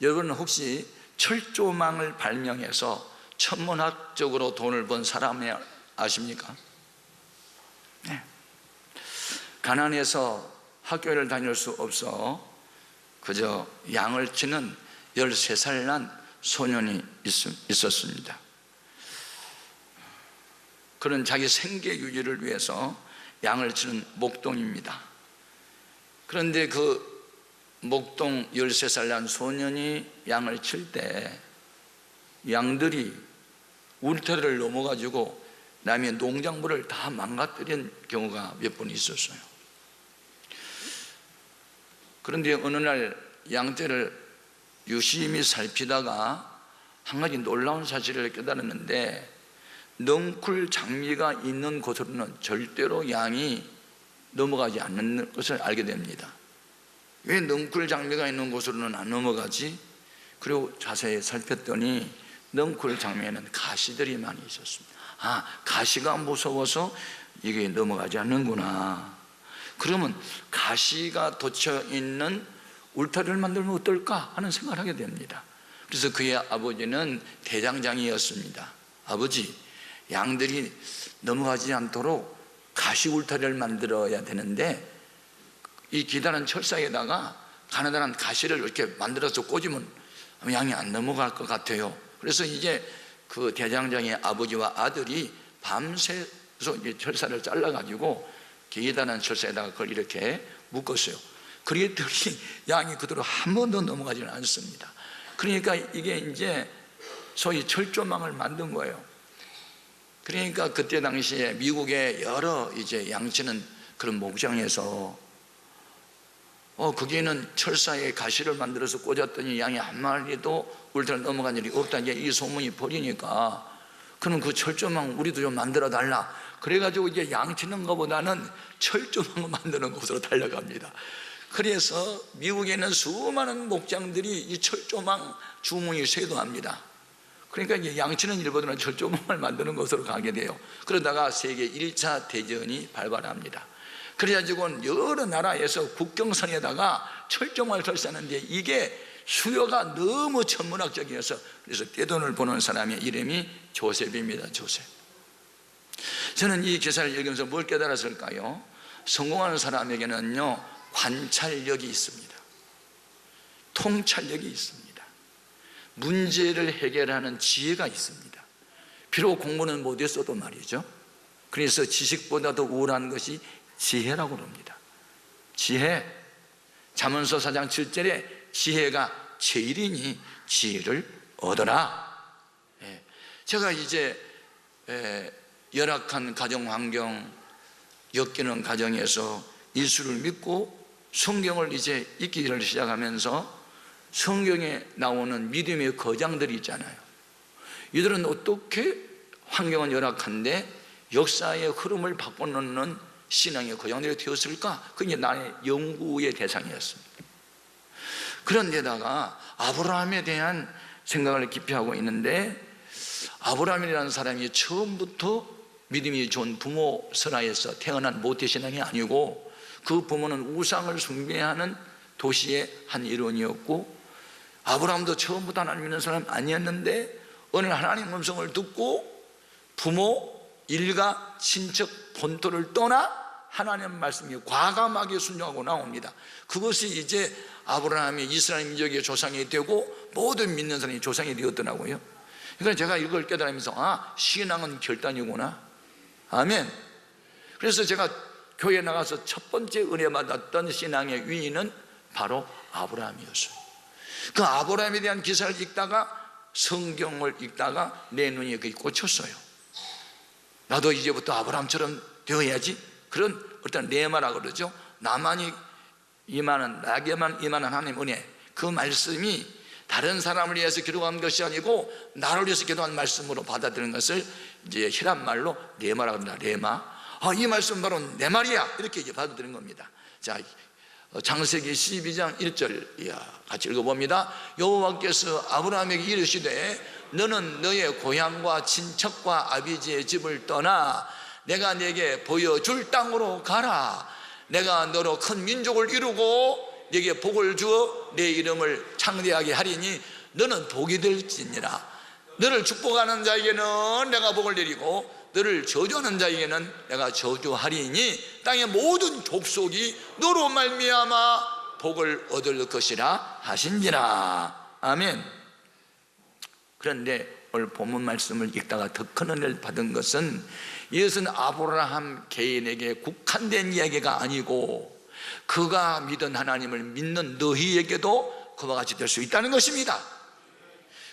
여러분은 혹시 철조망을 발명해서 천문학적으로 돈을 번 사람이 아십니까? 네. 가난해서 학교를 다닐 수 없어 그저 양을 치는 13살 난 소년이 있었습니다. 그는 자기 생계 유지를 위해서 양을 치는 목동입니다. 그런데 그 목동 13살 난 소년이 양을 칠 때 양들이 울타리를 넘어가지고 남의 농작물을 다 망가뜨린 경우가 몇 번 있었어요. 그런데 어느 날 양떼를 유심히 살피다가 한 가지 놀라운 사실을 깨달았는데, 넝쿨 장미가 있는 곳으로는 절대로 양이 넘어가지 않는 것을 알게 됩니다. 왜 넝쿨 장미가 있는 곳으로는 안 넘어가지? 그리고 자세히 살폈더니 넝쿨 장미에는 가시들이 많이 있었습니다. 아, 가시가 무서워서 이게 넘어가지 않는구나. 그러면 가시가 돋쳐 있는 울타리를 만들면 어떨까 하는 생각을 하게 됩니다. 그래서 그의 아버지는 대장장이었습니다. 아버지, 양들이 넘어가지 않도록 가시 울타리를 만들어야 되는데 이 기다란 철사에다가 가느다란 가시를 이렇게 만들어서 꽂으면 양이 안 넘어갈 것 같아요. 그래서 이제 그 대장장이의 아버지와 아들이 밤새서 이제 철사를 잘라가지고 기다란 철사에다가 그걸 이렇게 묶었어요. 그랬더니 양이 그대로 한 번도 넘어가지는 않습니다. 그러니까 이게 이제 소위 철조망을 만든 거예요. 그러니까 그때 당시에 미국의 여러 이제 양치는 그런 목장에서 거기에는 철사에 가시를 만들어서 꽂았더니 양이 한 마리도 울타리를 넘어간 일이 없다, 이제 이 소문이 퍼지니까 그럼 그 철조망 우리도 좀 만들어 달라. 그래가지고 이제 양치는 것보다는 철조망을 만드는 곳으로 달려갑니다. 그래서 미국에는 수많은 목장들이 이 철조망 주문이 쇄도합니다. 그러니까 이제 양치는 일보다는 철조망을 만드는 것으로 가게 돼요. 그러다가 세계 1차 대전이 발발합니다. 그래가지고 여러 나라에서 국경선에다가 철조망을 설치하는데 이게 수요가 너무 천문학적이어서 그래서 떼돈을 버는 사람의 이름이 조셉입니다. 조셉. 저는 이 기사를 읽으면서 뭘 깨달았을까요? 성공하는 사람에게는요, 관찰력이 있습니다. 통찰력이 있습니다. 문제를 해결하는 지혜가 있습니다. 비록 공부는 못했어도 말이죠. 그래서 지식보다 더 우월한 것이 지혜라고 그럽니다. 지혜. 잠언서 4장 7절에 지혜가 제일이니 지혜를 얻어라. 제가 이제 열악한 가정 환경, 엮이는 가정에서 예수를 믿고 성경을 이제 읽기를 시작하면서 성경에 나오는 믿음의 거장들이 있잖아요. 이들은 어떻게 환경은 열악한데 역사의 흐름을 바꿔놓는 신앙의 거장들이 되었을까? 그게 나의 연구의 대상이었습니다. 그런데다가 아브라함에 대한 생각을 깊이 하고 있는데, 아브라함이라는 사람이 처음부터 믿음이 좋은 부모 설하에서 태어난 모태신앙이 아니고 그 부모는 우상을 숭배하는 도시의 한 일원이었고, 아브라함도 처음부터 하나님 믿는 사람 아니었는데 어느 하나님 음성을 듣고 부모, 일가, 친척, 본토를 떠나 하나님 말씀이 과감하게 순종하고 나옵니다. 그것이 이제 아브라함이 이스라엘 민족의 조상이 되고 모든 믿는 사람이 조상이 되었더라고요. 그러니까 제가 이걸 깨달으면서 신앙은 결단이구나. 아멘. 그래서 제가 교회에 나가서 첫 번째 은혜 받았던 신앙의 위인은 바로 아브라함이었어요. 그 아브라함에 대한 기사를 읽다가, 성경을 읽다가 내 눈이 그게 꽂혔어요. 나도 이제부터 아브라함처럼 되어야지. 그런 어떤 레마라 그러죠. 나에게만 임하는 하나님 은혜, 그 말씀이 다른 사람을 위해서 기도한 것이 아니고 나를 위해서 기도한 말씀으로 받아들이는 것을 이제 히람 말로 레마라 그런다. 레마. 이 말씀 바로 내 말이야. 이렇게 이제 받아들인 겁니다. 자, 창세기 12장 1절 같이 읽어봅니다. 여호와께서 아브라함에게 이르시되 너는 너의 고향과 친척과 아비지의 집을 떠나 내가 네게 보여줄 땅으로 가라. 내가 너로 큰 민족을 이루고 네게 복을 주어 내 이름을 창대하게 하리니 너는 복이 될지니라. 너를 축복하는 자에게는 내가 복을 내리고 너를 저주하는 자에게는 내가 저주하리니 땅의 모든 족속이 너로 말미암아 복을 얻을 것이라 하신지라. 아멘. 그런데 오늘 본문 말씀을 읽다가 더 큰 은혜를 받은 것은 이것은 아브라함 개인에게 국한된 이야기가 아니고 그가 믿은 하나님을 믿는 너희에게도 그와 같이 될 수 있다는 것입니다.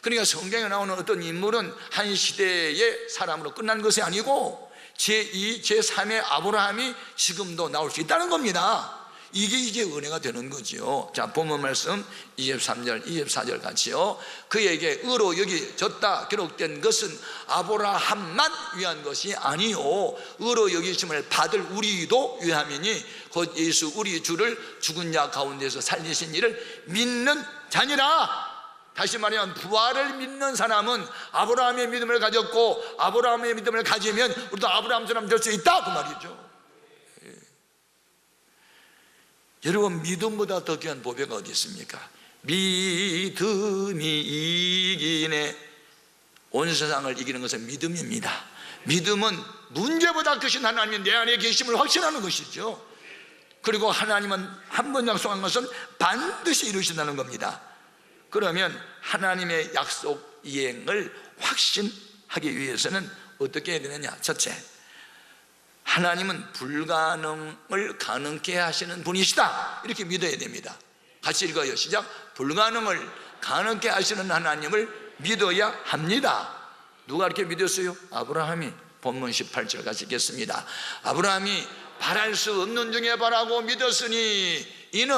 그러니까 성경에 나오는 어떤 인물은 한 시대의 사람으로 끝난 것이 아니고 제2, 제3의 아브라함이 지금도 나올 수 있다는 겁니다. 이게 이제 은혜가 되는 거죠. 자, 본문 말씀 23절, 24절 같이요. 그에게 의로 여기졌다 기록된 것은 아브라함만 위한 것이 아니요 의로 여기심을 받을 우리도 위함이니 곧 예수 우리 주를 죽은 자 가운데서 살리신 이를 믿는 자니라. 다시 말하면 부활을 믿는 사람은 아브라함의 믿음을 가졌고 아브라함의 믿음을 가지면 우리도 아브라함처럼 될 수 있다 그 말이죠. 여러분, 믿음보다 더 귀한 보배가 어디 있습니까? 믿음이 이기네. 온 세상을 이기는 것은 믿음입니다. 믿음은 문제보다 크신 하나님이 내 안에 계심을 확신하는 것이죠. 그리고 하나님은 한 번 약속한 것은 반드시 이루신다는 겁니다. 그러면 하나님의 약속 이행을 확신하기 위해서는 어떻게 해야 되느냐? 첫째, 하나님은 불가능을 가능케 하시는 분이시다, 이렇게 믿어야 됩니다. 같이 읽어요. 시작. 불가능을 가능케 하시는 하나님을 믿어야 합니다. 누가 이렇게 믿었어요? 아브라함이. 본문 18절 같이 읽겠습니다. 아브라함이 바랄 수 없는 중에 바라고 믿었으니 이는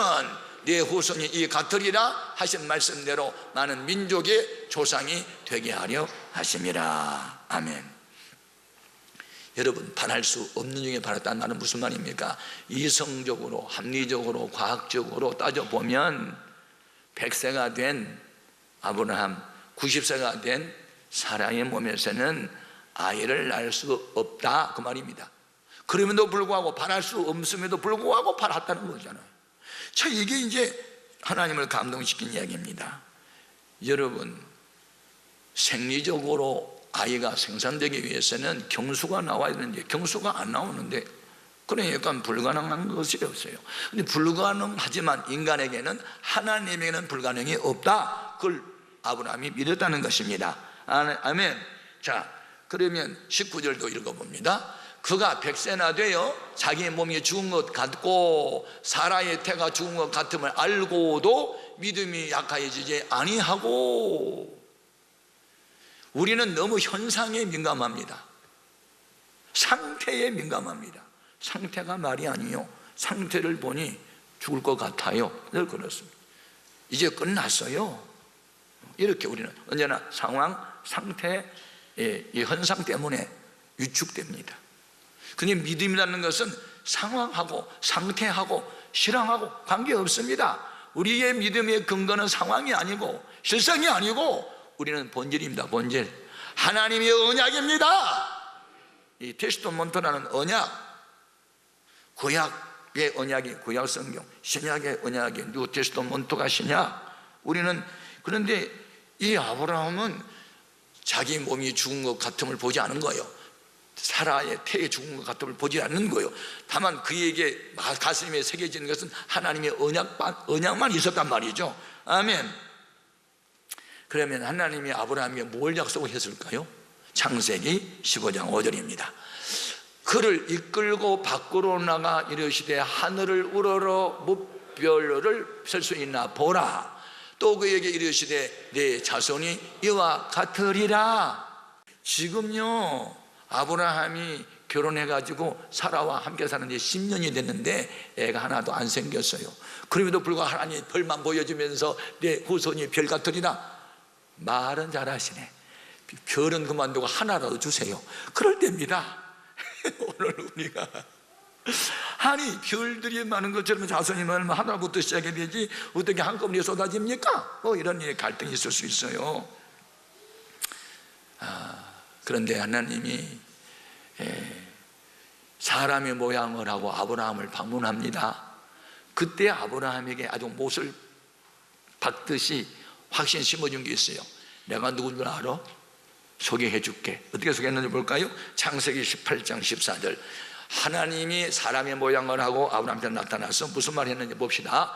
내 후손이 이 같으리라 하신 말씀대로 많은 민족의 조상이 되게 하려 하심이라. 아멘. 여러분, 바랄 수 없는 중에 바랐다는 말은 무슨 말입니까? 이성적으로, 합리적으로, 과학적으로 따져보면 100세가 된 아브라함, 90세가 된 사라의 몸에서는 아이를 낳을 수 없다 그 말입니다. 그럼에도 불구하고, 바랄 수 없음에도 불구하고 바랐다는 거잖아요. 자, 이게 이제 하나님을 감동시킨 이야기입니다. 여러분, 생리적으로 아이가 생산되기 위해서는 경수가 나와야 되는데 경수가 안 나오는데, 그러니까 불가능한 것이 없어요. 근데 불가능하지만 인간에게는, 하나님에게는 불가능이 없다, 그걸 아브라함이 믿었다는 것입니다. 아멘. 자, 그러면 19절도 읽어봅니다. 그가 100세나 되어 자기 몸이 죽은 것 같고 사라의 태가 죽은 것 같음을 알고도 믿음이 약하여지지 아니하고. 우리는 너무 현상에 민감합니다. 상태에 민감합니다. 상태가 말이 아니요, 상태를 보니 죽을 것 같아요, 늘 그렇습니다. 이제 끝났어요. 이렇게 우리는 언제나 상황, 상태, 이 현상 때문에 위축됩니다. 근데 믿음이라는 것은 상황하고 상태하고 실황하고 관계없습니다. 우리의 믿음의 근거는 상황이 아니고 실상이 아니고 우리는 본질입니다. 본질. 하나님의 언약입니다. 이 테스토몬토라는 언약, 구약의 언약이 구약 성경, 신약의 언약이 뉴 테스토몬토가 신약. 우리는, 그런데 이 아브라함은 자기 몸이 죽은 것 같음을 보지 않은 거예요. 사라의 태에 죽은 것 같음을 보지 않는 거예요. 다만 그에게 가슴에 새겨지는 것은 하나님의 언약만 있었단 말이죠. 아멘. 그러면 하나님이 아브라함에게 뭘 약속했을까요? 창세기 15장 5절입니다. 그를 이끌고 밖으로 나가 이르시되 하늘을 우러러 무별을 셀 수 있나 보라. 또 그에게 이르시되 내 자손이 이와 같으리라. 지금요, 아브라함이 결혼해가지고 사라와 함께 사는 지 10년이 됐는데 애가 하나도 안 생겼어요. 그럼에도 불구하고 하나님 별만 보여주면서 내 후손이 별 같으리라. 말은 잘하시네. 별은 그만두고 하나라도 주세요. 그럴 때입니다. 오늘 우리가, 아니 별들이 많은 것처럼 자손이 많으면 하나부터 시작해야 되지 어떻게 한꺼번에 쏟아집니까? 이런 일에 갈등이 있을 수 있어요. 그런데 하나님이 사람의 모양을 하고 아브라함을 방문합니다. 그때 아브라함에게 아주 못을 박듯이 확신 심어준 게 있어요. 내가 누군 줄 알아? 소개해 줄게. 어떻게 소개했는지 볼까요? 창세기 18장 14절. 하나님이 사람의 모양을 하고 아브라함한테 나타나서 무슨 말 했는지 봅시다.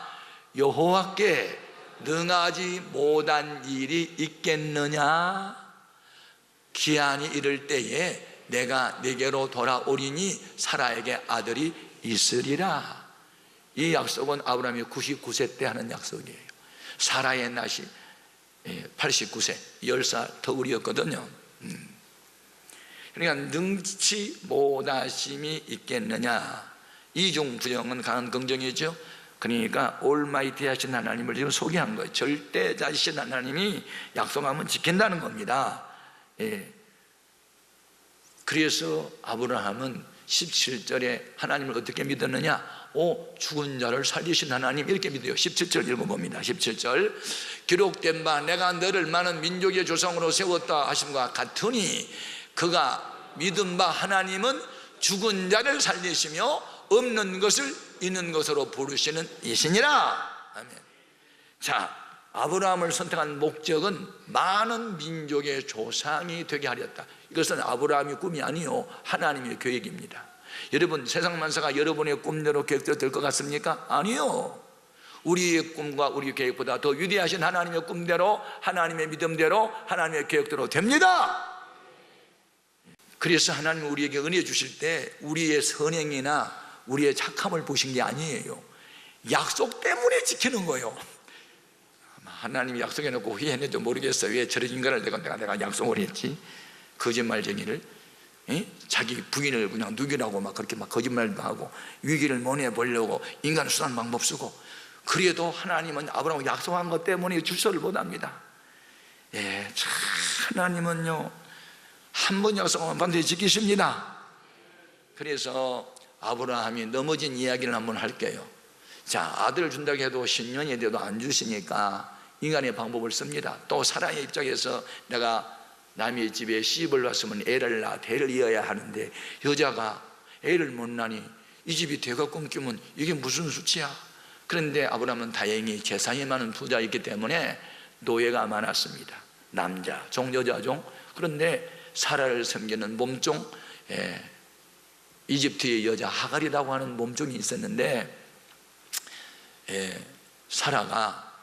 여호와께 능하지 못한 일이 있겠느냐? 기한이 이를 때에 내가 내게로 돌아오리니 사라에게 아들이 있으리라. 이 약속은 아브라함이 99세 때 하는 약속이에요. 사라의 나이 89세, 10살 더 어렸거든요. 그러니까 능치 못하심이 있겠느냐. 이중 부정은 강한 긍정이죠. 그러니까 올마이티 하신 하나님을 지금 소개한 거예요. 절대자이신 하나님이 약속하면 지킨다는 겁니다. 그래서 아브라함은 17절에 하나님을 어떻게 믿었느냐? 죽은 자를 살리신 하나님, 이렇게 믿어요. 17절 읽어봅니다. 17절. 기록된 바 내가 너를 많은 민족의 조상으로 세웠다 하심과 같으니 그가 믿은 바 하나님은 죽은 자를 살리시며 없는 것을 있는 것으로 부르시는 이시니라. 아멘. 자, 아브라함을 선택한 목적은 많은 민족의 조상이 되게 하렸다. 이것은 아브라함의 꿈이 아니요, 하나님의 계획입니다. 여러분, 세상 만사가 여러분의 꿈대로 계획대로 될 것 같습니까? 아니요. 우리의 꿈과 우리의 계획보다 더 위대하신 하나님의 꿈대로, 하나님의 믿음대로, 하나님의 계획대로 됩니다. 그래서 하나님은 우리에게 은혜 주실 때 우리의 선행이나 우리의 착함을 보신 게 아니에요. 약속 때문에 지키는 거예요. 하나님이 약속해놓고 후회했는지 모르겠어요. 왜 저런 인간을 내가 약속을 했지? 거짓말쟁이를, 자기 부인을 그냥 누기라고 막 그렇게 막 거짓말도 하고 위기를 모내보려고 인간 수단 방법 쓰고. 그래도 하나님은 아브라함을 약속한 것 때문에 출소를 못합니다. 하나님은요, 한 번 약속하면 반드시 지키십니다. 그래서 아브라함이 넘어진 이야기를 한번 할게요. 자, 아들을 준다고 해도 10년이 돼도 안 주시니까 인간의 방법을 씁니다. 또 사라의 입장에서 내가 남의 집에 시집을 왔으면 애를 낳아 대를 이어야 하는데 여자가 애를 못 낳으니 이 집이 대가 끊기면 이게 무슨 수치야? 그런데 아브라함은 다행히 재산이 많은 부자이기 때문에 노예가 많았습니다. 남자 종, 여자 종. 그런데 사라를 섬기는 몸종, 이집트의 여자 하갈이라고 하는 몸종이 있었는데, 사라가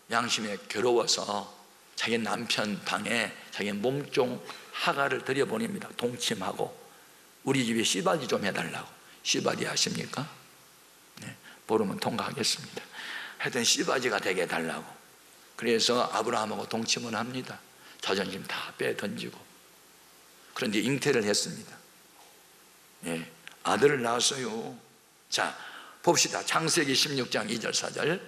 양심에 괴로워서 자기 남편 방에 자기 몸종 하갈을 들여보냅니다. 동침하고 우리 집에 씨바지 좀 해달라고. 씨바지 아십니까? 모르면 통과하겠습니다. 하여튼 씨바지가 되게 해달라고. 그래서 아브라함하고 동침을 합니다. 자존심 다 빼던지고. 그런데 잉태를 했습니다. 아들을 낳았어요. 자, 봅시다. 창세기 16장 2절 4절.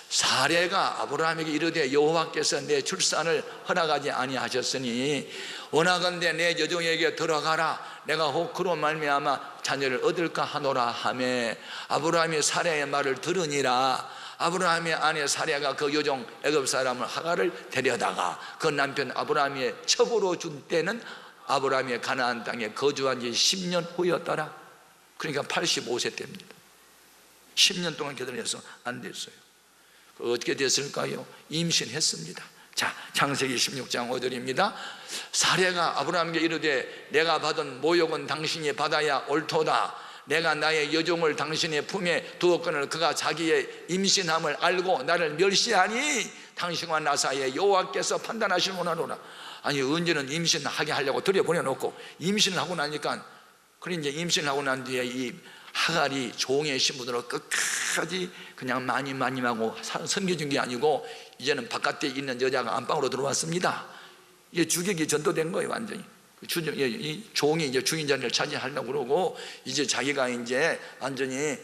사레가 아브라함에게 이르되 여호와께서 내 출산을 허락하지 아니하셨으니 원하건대 내 여종에게 들어가라. 내가 혹 그로 말미암아 자녀를 얻을까 하노라 하매 아브라함이 사레의 말을 들으니라. 아브라함의 아내 사레가 그 여종 애굽 사람을 하갈을 데려다가 그 남편 아브라함의 첩으로 준 때는 아브라함이 가나안 땅에 거주한 지 10년 후였더라. 그러니까 85세 때입니다. 10년 동안 기다려서 안 됐어요. 어떻게 됐을까요? 임신했습니다. 자, 창세기 16장 5절입니다. 사레가 아브라함에게 이르되 내가 받은 모욕은 당신이 받아야 옳도다. 내가 나의 여종을 당신의 품에 두었거늘 그가 자기의 임신함을 알고 나를 멸시하니 당신과 나 사이에 여호와께서 판단하실 문하노라. 아니, 언제는 임신하게 하려고 들여보내놓고 임신을 하고 나니까, 그래 이제 임신을 하고 난 뒤에 이 하갈이 종의 신분으로 끝까지 그냥 마님하고 섬겨준 게 아니고 이제는 바깥에 있는 여자가 안방으로 들어왔습니다. 이게 주객이 전도된 거예요. 완전히 이 종이 이제 주인 자리를 차지하려고 그러고 이제 자기가 이제 완전히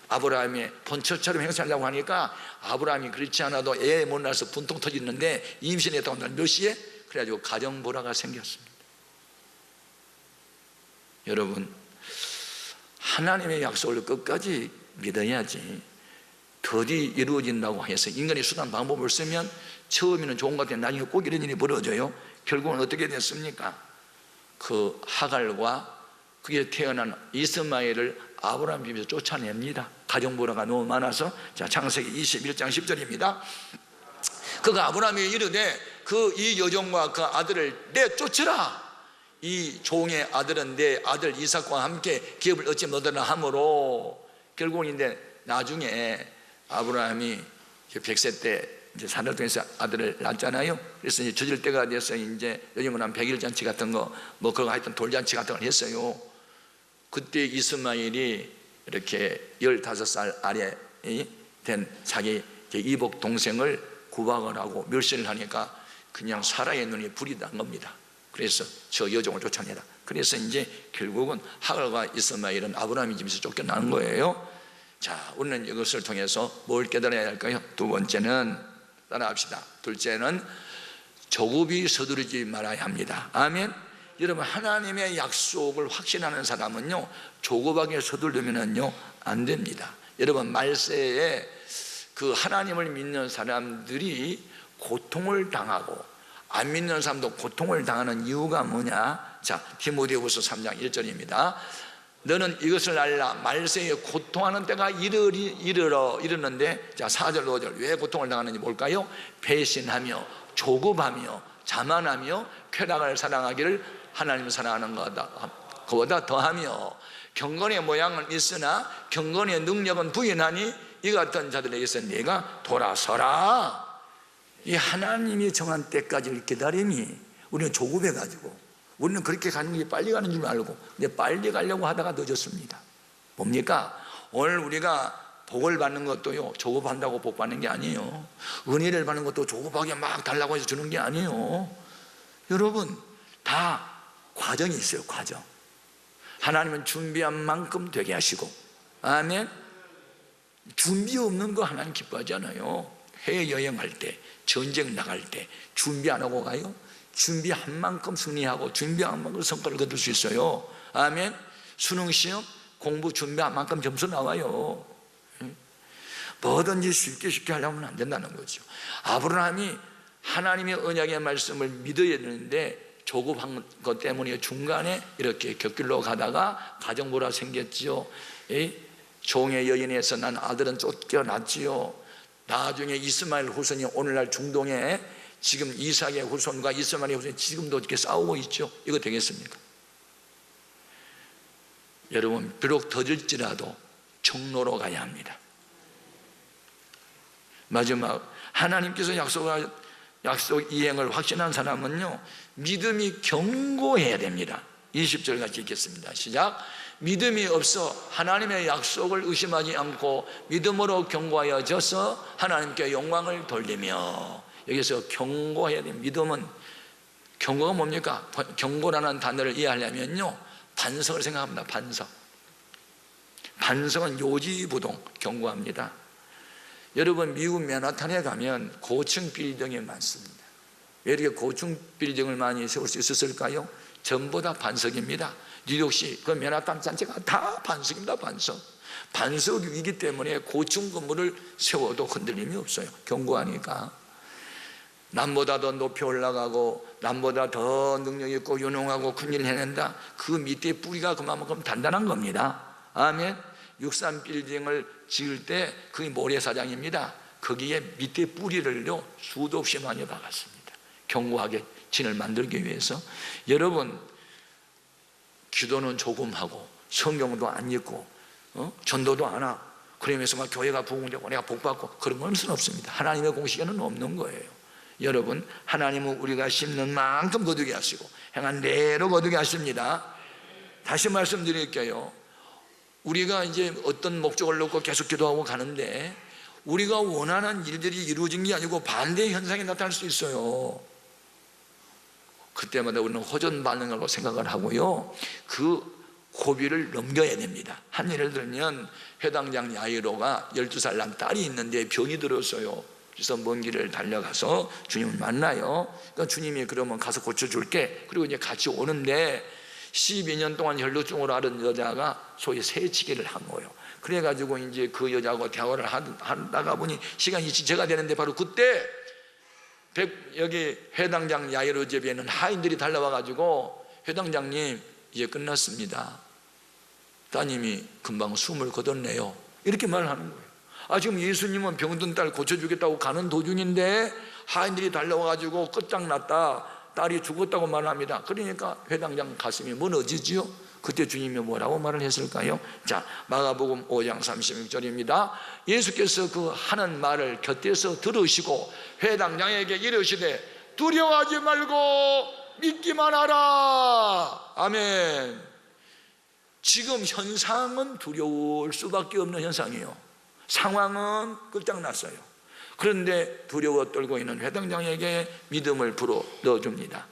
아브라함의 본처처럼 행세하려고 하니까 아브라함이 그렇지 않아도 애 못 낳아서 분통 터지는데 임신했다고 몇 시에? 그래가지고 가정불화가 생겼습니다. 여러분, 하나님의 약속을 끝까지 믿어야지. 더디 이루어진다고 해서 인간의 수단 방법을 쓰면 처음에는 좋은 것 같아요. 나중에 꼭 이런 일이 벌어져요. 결국은 어떻게 됐습니까? 그 하갈과 그게 태어난 이스마엘을 아브라함 집에서 쫓아냅니다. 가정부라가 너무 많아서. 자, 창세기 21장 10절입니다. 그가 아브라함이 이르되 이 여종과 그 아들을 내쫓으라. 이 종의 아들은 내 아들 이삭과 함께 기업을 얻지 못하나 하므로, 결국은 이제 나중에 아브라함이 100세 때 이제 산을 통해서 아들을 낳았잖아요. 그래서 이제 젖을 때가 돼서 이제 요즘은 한 100일 잔치 같은 거, 뭐 그거 하여튼 돌잔치 같은 걸 했어요. 그때 이스마엘이 이렇게 15살 아래 된 자기 이복 동생을 구박을 하고 멸시를 하니까 그냥 사라의 눈이 불이 난 겁니다. 그래서 저 여종을 쫓아내라. 그래서 이제 결국은 하갈과 이스마엘은 아브라함의 집에서 쫓겨나는 거예요. 자, 우리는 이것을 통해서 뭘 깨달아야 할까요? 두 번째는, 따라합시다. 둘째는 조급이 서두르지 말아야 합니다. 아멘. 여러분, 하나님의 약속을 확신하는 사람은요, 조급하게 서두르면은요 안 됩니다. 여러분, 말세에 그 하나님을 믿는 사람들이 고통을 당하고 안 믿는 사람도 고통을 당하는 이유가 뭐냐? 자, 디모데후서 3장 1절입니다. 너는 이것을 알라. 말세에 고통하는 때가 이르는데, 자, 4절 5절 왜 고통을 당하는지 뭘까요? 배신하며 조급하며 자만하며 쾌락을 사랑하기를 하나님을 사랑하는 것보다 더하며 경건의 모양은 있으나 경건의 능력은 부인하니 이 같은 자들에게서 내가 돌아서라. 이 하나님이 정한 때까지를 기다림이, 우리는 조급해가지고 우리는 그렇게 가는 게 빨리 가는 줄 알고, 근데 빨리 가려고 하다가 늦었습니다. 뭡니까? 오늘 우리가 복을 받는 것도요, 조급한다고 복 받는 게 아니에요. 은혜를 받는 것도 조급하게 막 달라고 해서 주는 게 아니에요. 여러분, 다 과정이 있어요. 과정. 하나님은 준비한 만큼 되게 하시고, 아멘. 준비 없는 거 하나님 기뻐하지 않아요. 해외여행할 때, 전쟁 나갈 때 준비 안 하고 가요? 준비한 만큼 승리하고 준비한 만큼 성과를 거둘 수 있어요. 아멘. 수능시험 공부 준비한 만큼 점수 나와요. 뭐든지 쉽게 하려면 안 된다는 거죠. 아브라함이 하나님의 언약의 말씀을 믿어야 되는데 조급한 것 때문에 중간에 이렇게 곁길로 가다가 가정부라 생겼지요. 종의 여인에서 난 아들은 쫓겨났지요. 나중에 이스마엘 후손이 오늘날 중동에 지금 이삭의 후손과 이스마엘의 후손이 지금도 이렇게 싸우고 있죠. 이거 되겠습니까? 여러분, 비록 더딜지라도 정로로 가야 합니다. 마지막, 하나님께서 약속 이행을 확신한 사람은요, 믿음이 견고해야 됩니다. 20절 같이 읽겠습니다. 시작. 믿음이 없어 하나님의 약속을 의심하지 않고 믿음으로 견고하여 져서 하나님께 영광을 돌리며. 여기서 견고해야 됩니다. 믿음은, 견고가 뭡니까? 견고라는 단어를 이해하려면요, 반석을 생각합니다. 반석은 요지부동 견고합니다. 여러분, 미국 맨하탄에 가면 고층 빌딩이 많습니다. 왜 이렇게 고층 빌딩을 많이 세울 수 있었을까요? 전부 다 반석입니다. 뉴욕시 그 맨하탄 자체가 다 반석입니다. 반석이기 때문에 고층 건물을 세워도 흔들림이 없어요. 견고하니까. 남보다 더 높이 올라가고 남보다 더 능력 있고 유능하고 큰일 해낸다. 그 밑에 뿌리가 그만큼 단단한 겁니다. 아멘. 63 빌딩을 지을 때 그게 모래사장입니다. 거기에 밑에 뿌리를요 수도 없이 많이 박았습니다. 견고하게 진을 만들기 위해서. 여러분, 기도는 조금 하고 성경도 안 읽고 전도도 안 하고 그러면서 막 교회가 부흥되고 내가 복받고 그런 건 없습니다. 하나님의 공식에는 없는 거예요. 여러분, 하나님은 우리가 심는 만큼 거두게 하시고 행한 대로 거두게 하십니다. 다시 말씀드릴게요. 우리가 이제 어떤 목적을 놓고 계속 기도하고 가는데 우리가 원하는 일들이 이루어진 게 아니고 반대의 현상이 나타날 수 있어요. 그때마다 우리는 호전 반응하고 생각을 하고요, 그 고비를 넘겨야 됩니다. 한 예를 들면 회당장 야이로가 12살 난 딸이 있는데 병이 들었어요. 그래서 먼 길을 달려가서 주님을 만나요. 그러니까 주님이 그러면 가서 고쳐줄게. 그리고 이제 같이 오는데 12년 동안 혈루증으로 앓은 여자가 소위 새치기를 한 거예요. 그래가지고 이제 그 여자하고 대화를 하다가 보니 시간이 지체가 되는데 바로 그때 여기 회당장 야이로 집에는 하인들이 달려와가지고 회당장님 이제 끝났습니다. 따님이 금방 숨을 거뒀네요. 이렇게 말을 하는 거예요. 지금 예수님은 병든 딸 고쳐주겠다고 가는 도중인데 하인들이 달려와가지고 끝장났다, 딸이 죽었다고 말합니다. 그러니까 회당장 가슴이 무너지지요. 그때 주님이 뭐라고 말을 했을까요? 자, 마가복음 5장 36절입니다 예수께서 그 하는 말을 곁에서 들으시고 회당장에게 이르시되 두려워하지 말고 믿기만 하라. 아멘. 지금 현상은 두려울 수밖에 없는 현상이에요. 상황은 끝장났어요. 그런데 두려워 떨고 있는 회당장에게 믿음을 불어 넣어줍니다.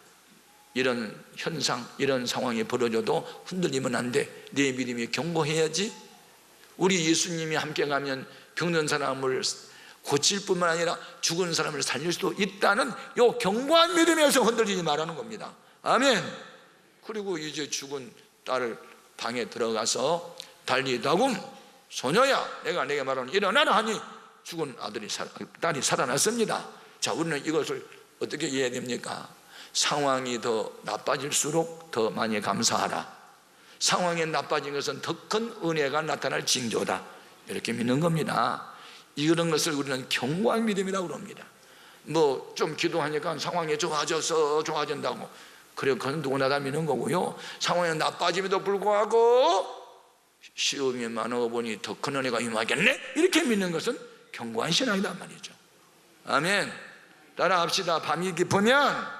이런 현상, 이런 상황이 벌어져도 흔들리면 안 돼. 내 믿음이 견고해야지. 우리 예수님이 함께 가면 병든 사람을 고칠 뿐만 아니라 죽은 사람을 살릴 수도 있다는 이 견고한 믿음에서 흔들리지 말라는 겁니다. 아멘. 그리고 이제 죽은 딸을 방에 들어가서 달리다굼 소녀야 내가 내게 말하는 일어나라 하니 죽은 딸이 살아났습니다. 자, 우리는 이것을 어떻게 이해해야 됩니까? 상황이 더 나빠질수록 더 많이 감사하라. 상황이 나빠진 것은 더 큰 은혜가 나타날 징조다. 이렇게 믿는 겁니다. 이런 것을 우리는 견고한 믿음이라고 합니다. 뭐 좀 기도하니까 상황이 좋아진다고, 그래, 그건 누구나 다 믿는 거고요. 상황이 나빠짐에도 불구하고 시험이 많아 보니 더 큰 은혜가 임하겠네, 이렇게 믿는 것은 견고한 신앙이란 말이죠. 아멘. 따라합시다. 밤이 깊으면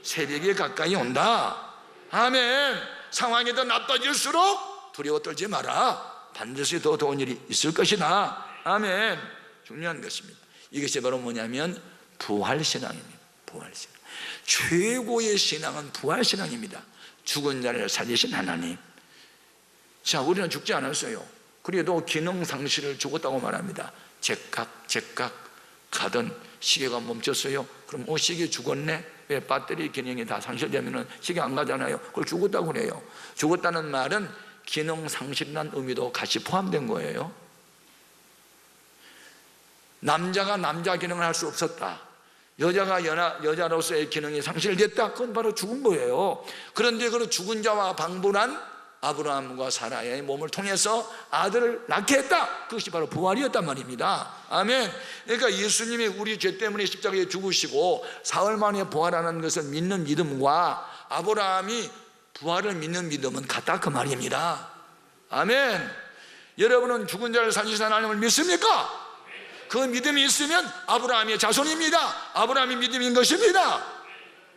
새벽이 가까이 온다. 아멘. 상황이 더 나빠질수록 두려워 떨지 마라. 반드시 더 좋은 일이 있을 것이다. 아멘. 중요한 것입니다. 이것이 바로 뭐냐면 부활신앙입니다. 부활신앙. 최고의 신앙은 부활신앙입니다. 죽은 자를 살리신 하나님. 자, 우리는 죽지 않았어요. 그래도 기능상실을 죽었다고 말합니다. 제각 가던 시계가 멈췄어요. 그럼 시계 죽었네? 왜? 배터리 기능이 다 상실되면 시계 안 가잖아요. 그걸 죽었다고 그래요. 죽었다는 말은 기능상실이라는 의미도 같이 포함된 거예요. 남자가 남자 기능을 할 수 없었다, 여자가 여자로서의 기능이 상실됐다, 그건 바로 죽은 거예요. 그런데 그 죽은 자와 방불한 아브라함과 사라의 몸을 통해서 아들을 낳게 했다. 그것이 바로 부활이었단 말입니다. 아멘. 그러니까 예수님이 우리 죄 때문에 십자가에 죽으시고 사흘 만에 부활하는 것을 믿는 믿음과 아브라함이 부활을 믿는 믿음은 같다, 그 말입니다. 아멘. 여러분은 죽은 자를 살리신 하나님을 믿습니까? 그 믿음이 있으면 아브라함의 자손입니다. 아브라함의 믿음인 것입니다.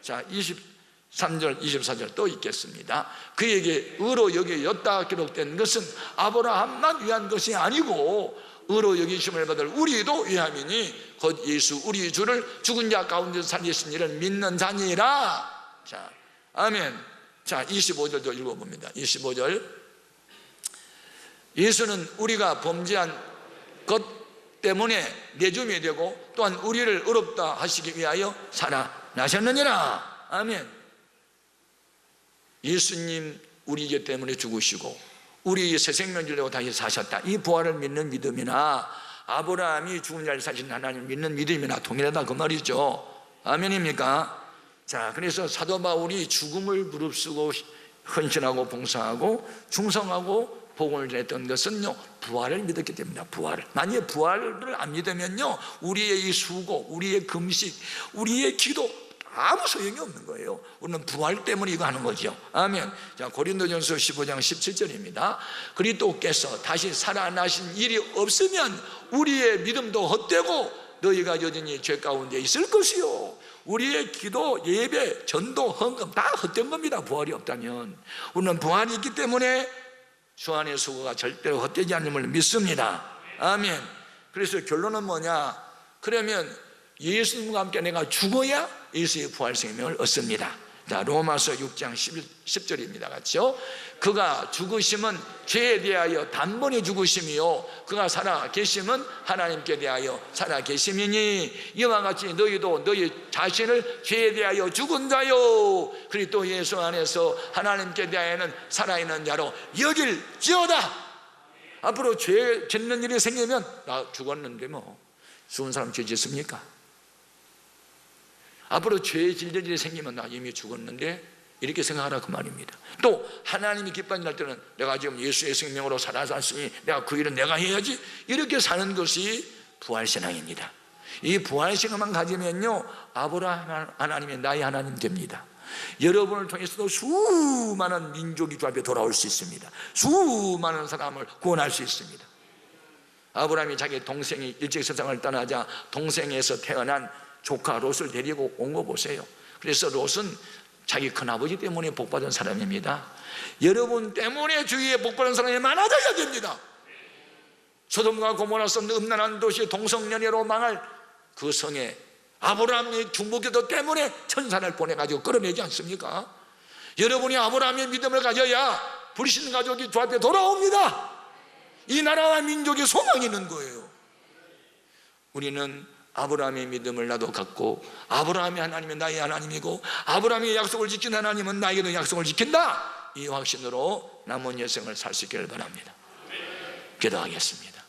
자, 23절 24절 또 읽겠습니다. 그에게 의로 여겨졌다 기록된 것은 아브라함만 위한 것이 아니고 의로 여기심을 받을 우리도 위함이니 곧 예수 우리 주를 죽은 자 가운데 살리신 이를 믿는 자니라. 자, 아멘. 자, 25절도 읽어봅니다. 25절. 예수는 우리가 범죄한 것 때문에 내줌이 되고 또한 우리를 의롭다 하시기 위하여 살아나셨느니라. 아멘. 예수님 우리 죄 때문에 죽으시고 우리 새 생명 주려고 다시 사셨다. 이 부활을 믿는 믿음이나 아브라함이 죽은 자를 살리신 하나님을 믿는 믿음이나 동일하다, 그 말이죠. 아멘입니까? 자, 그래서 사도 바울이 죽음을 무릅쓰고 헌신하고 봉사하고 충성하고 복음을 전했던 것은요, 부활을 믿었기 때문입니다. 부활을. 만약에 부활을 안 믿으면요, 우리의 이 수고, 우리의 금식, 우리의 기도 아무 소용이 없는 거예요. 우리는 부활 때문에 이거 하는 거죠. 아멘. 자, 고린도전서 15장 17절입니다. 그리스도께서 다시 살아나신 일이 없으면 우리의 믿음도 헛되고 너희가 여전히 죄 가운데 있을 것이요. 우리의 기도, 예배, 전도, 헌금 다 헛된 겁니다. 부활이 없다면. 우리는 부활이 있기 때문에 주 안의 수고가 절대로 헛되지 않음을 믿습니다. 아멘. 그래서 결론은 뭐냐? 그러면 예수님과 함께 내가 죽어야 예수의 부활 생명을 얻습니다. 자, 로마서 6장 10절입니다. 같이요. 그가 죽으심은 죄에 대하여 단번에 죽으심이요 그가 살아 계심은 하나님께 대하여 살아 계심이니 이와 같이 너희도 너희 자신을 죄에 대하여 죽은 자요 그리스도 예수 안에서 하나님께 대하여는 살아있는 자로 여길지어다. 앞으로 죄 짓는 일이 생기면 나 죽었는데 뭐 죽은 사람 죄 짓습니까? 앞으로 죄 짓는 일이 생기면 나 이미 죽었는데 이렇게 생각하라 그 말입니다. 또 하나님이 기뻐하는 날 때는 내가 지금 예수의 생명으로 살아왔으니 내가 그 일은 내가 해야지, 이렇게 사는 것이 부활신앙입니다. 이 부활신앙만 가지면요, 아브라함 하나님이 나의 하나님 됩니다. 여러분을 통해서도 수많은 민족이 주 앞에 돌아올 수 있습니다. 수많은 사람을 구원할 수 있습니다. 아브라함이 자기 동생이 일찍 세상을 떠나자 동생에서 태어난 조카 롯을 데리고 온 거 보세요. 그래서 롯은 자기 큰아버지 때문에 복받은 사람입니다. 여러분 때문에 주위에 복받은 사람이 많아져야 됩니다. 소돔과 고모라 성 음란한 도시 동성연애로 망할 그 성에 아브라함의 중보기도 때문에 천사를 보내가지고 끌어내지 않습니까? 여러분이 아브라함의 믿음을 가져야 불신 가족이 주 앞에 돌아옵니다. 이 나라와 민족의 소망이 있는 거예요. 우리는 아브라함의 믿음을 나도 갖고, 아브라함이 하나님이 나의 하나님이고 아브라함의 약속을 지킨 하나님은 나에게도 약속을 지킨다, 이 확신으로 남은 여생을 살 수 있기를 바랍니다. 기도하겠습니다.